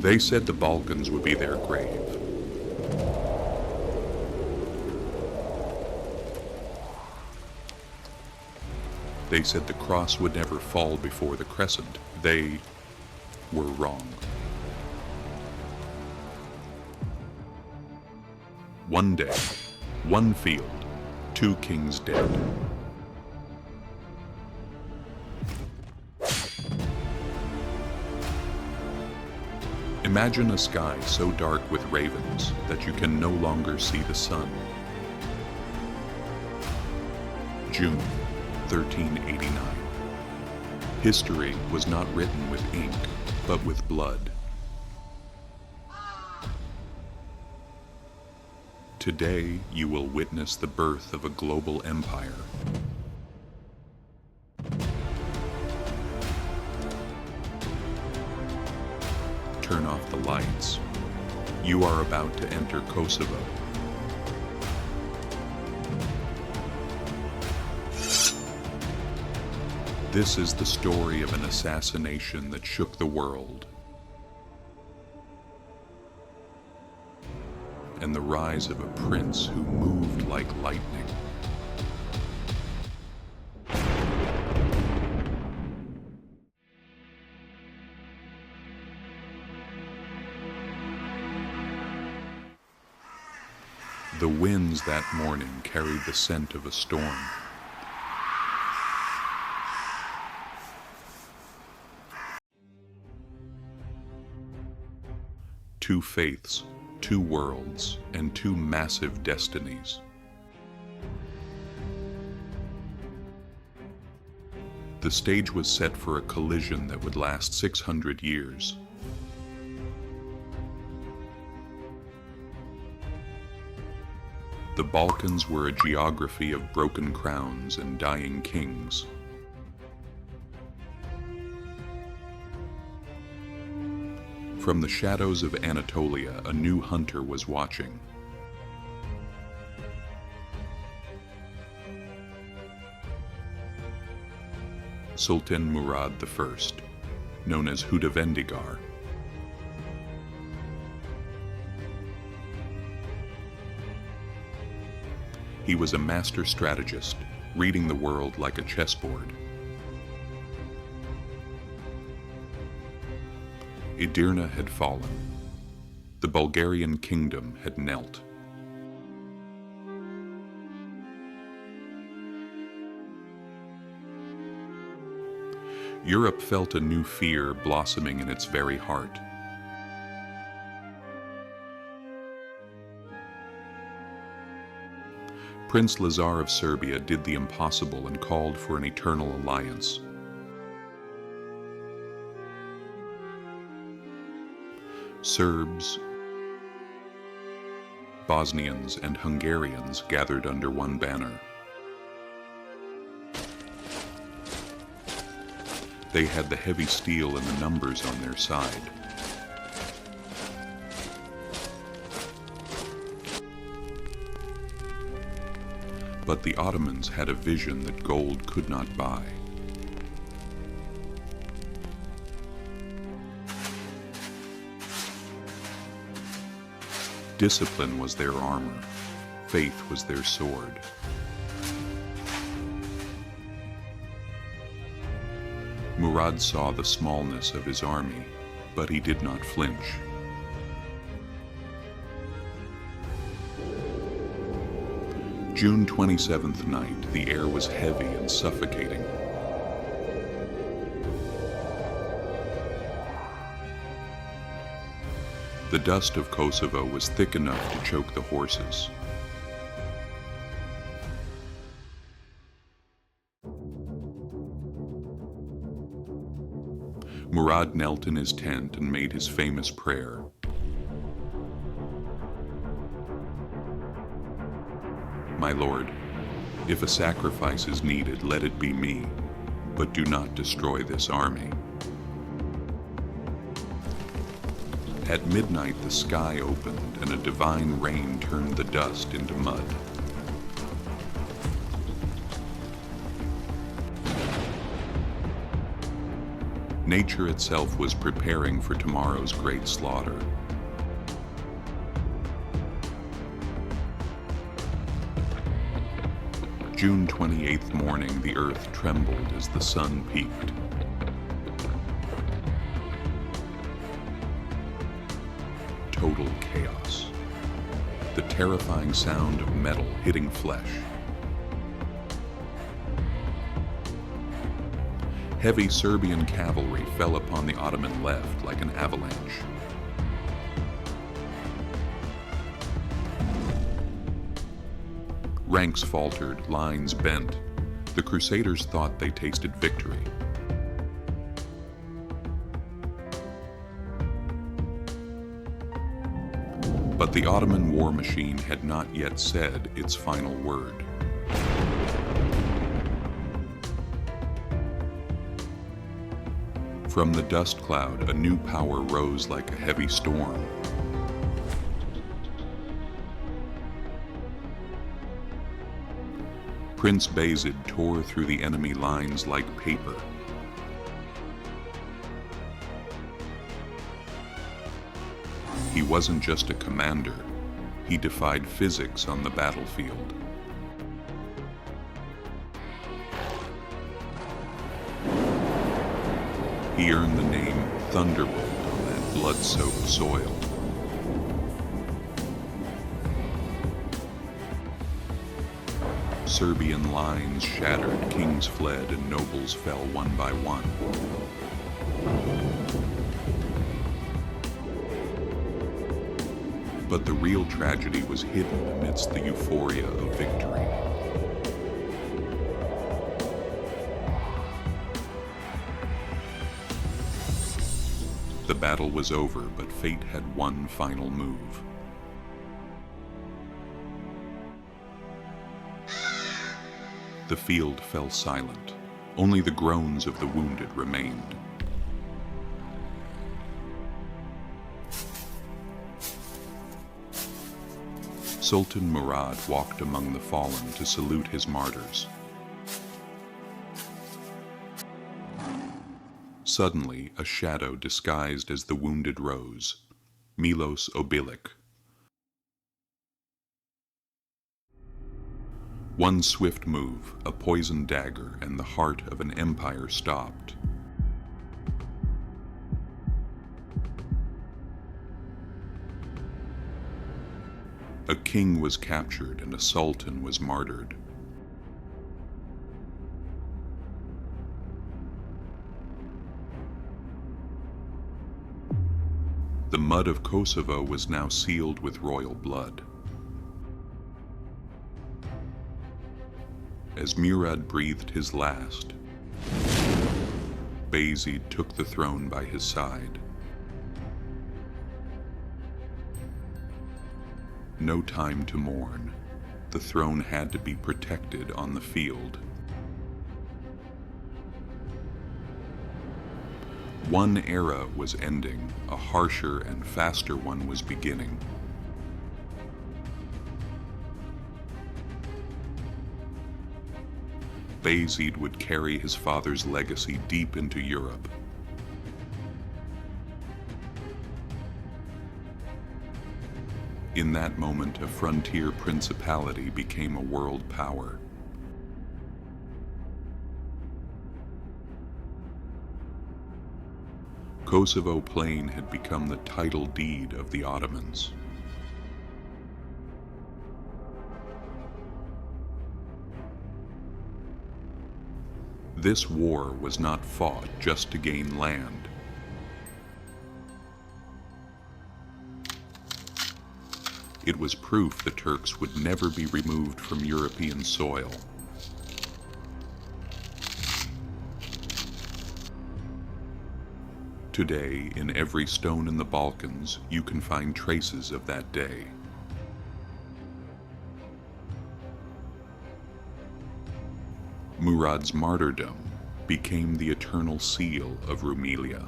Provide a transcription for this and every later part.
They said the Balkans would be their grave. They said the cross would never fall before the Crescent. They were wrong. One day, one field, two kings dead. Imagine a sky so dark with ravens that you can no longer see the sun. June 1389. History was not written with ink, but with blood. Today, you will witness the birth of a global empire. Turn off the lights. You are about to enter Kosovo. This is the story of an assassination that shook the world, and the rise of a prince who moved like lightning. The winds that morning carried the scent of a storm. Two faiths, two worlds, and two massive destinies. The stage was set for a collision that would last 600 years. The Balkans were a geography of broken crowns and dying kings. From the shadows of Anatolia, a new hunter was watching. Sultan Murad I, known as Hudavendigar. He was a master strategist, reading the world like a chessboard. Edirne had fallen. The Bulgarian kingdom had knelt. Europe felt a new fear blossoming in its very heart. Prince Lazar of Serbia did the impossible and called for an eternal alliance. Serbs, Bosnians, and Hungarians gathered under one banner. They had the heavy steel and the numbers on their side. But the Ottomans had a vision that gold could not buy. Discipline was their armor. Faith was their sword. Murad saw the smallness of his army, but he did not flinch. June 27th night, the air was heavy and suffocating. The dust of Kosovo was thick enough to choke the horses. Murad knelt in his tent and made his famous prayer. My Lord, if a sacrifice is needed, let it be me, but do not destroy this army. At midnight, the sky opened and a divine rain turned the dust into mud. Nature itself was preparing for tomorrow's great slaughter. June 28th morning, the earth trembled as the sun peaked. Total chaos. The terrifying sound of metal hitting flesh. Heavy Serbian cavalry fell upon the Ottoman left like an avalanche. Ranks faltered, lines bent. The Crusaders thought they tasted victory. But the Ottoman war machine had not yet said its final word. From the dust cloud, a new power rose like a heavy storm. Prince Bayezid tore through the enemy lines like paper. He wasn't just a commander, he defied physics on the battlefield. He earned the name Thunderbolt on that blood-soaked soil. Serbian lines shattered, kings fled, and nobles fell one by one. But the real tragedy was hidden amidst the euphoria of victory. The battle was over, but fate had one final move. The field fell silent. Only the groans of the wounded remained. Sultan Murad walked among the fallen to salute his martyrs. Suddenly, a shadow disguised as the wounded rose, Milos Obilic. One swift move, a poisoned dagger, and the heart of an empire stopped. A king was captured and a sultan was martyred. The mud of Kosovo was now sealed with royal blood. As Murad breathed his last, Bayezid took the throne by his side. No time to mourn. The throne had to be protected on the field. One era was ending, a harsher and faster one was beginning. Bayezid would carry his father's legacy deep into Europe. In that moment, a frontier principality became a world power. Kosovo Plain had become the title deed of the Ottomans. This war was not fought just to gain land. It was proof the Turks would never be removed from European soil. Today, in every stone in the Balkans, you can find traces of that day. Murad's martyrdom became the eternal seal of Rumelia.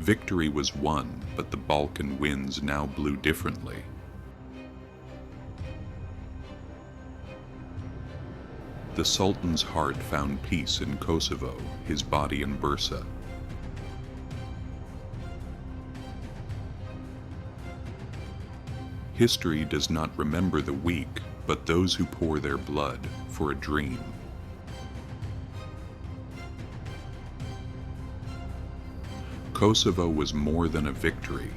Victory was won, but the Balkan winds now blew differently. The Sultan's heart found peace in Kosovo, his body in Bursa. History does not remember the weak, but those who pour their blood for a dream. Kosovo was more than a victory.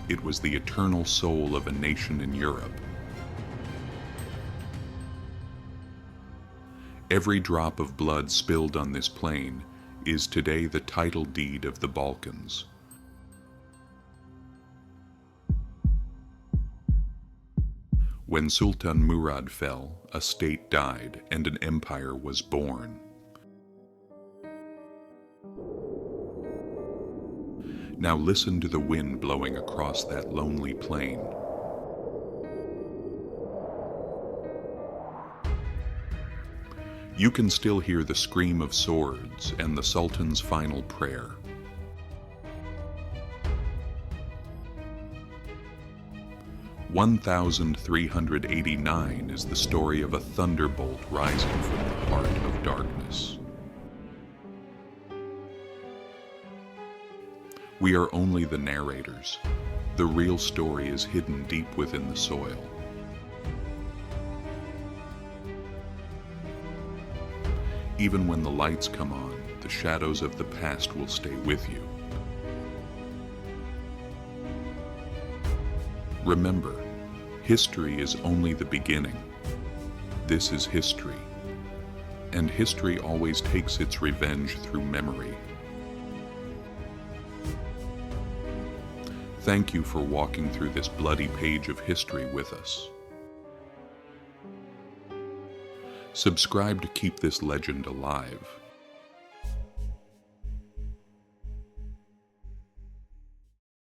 It was the eternal soul of a nation in Europe. Every drop of blood spilled on this plain is today the title deed of the Balkans. When Sultan Murad fell, a state died and an empire was born. Now listen to the wind blowing across that lonely plain. You can still hear the scream of swords and the Sultan's final prayer. "1389 is the story of a thunderbolt rising from the heart of darkness. We are only the narrators. The real story is hidden deep within the soil. Even when the lights come on, the shadows of the past will stay with you. Remember, history is only the beginning. This is history, and history always takes its revenge through memory. Thank you for walking through this bloody page of history with us. Subscribe to keep this legend alive.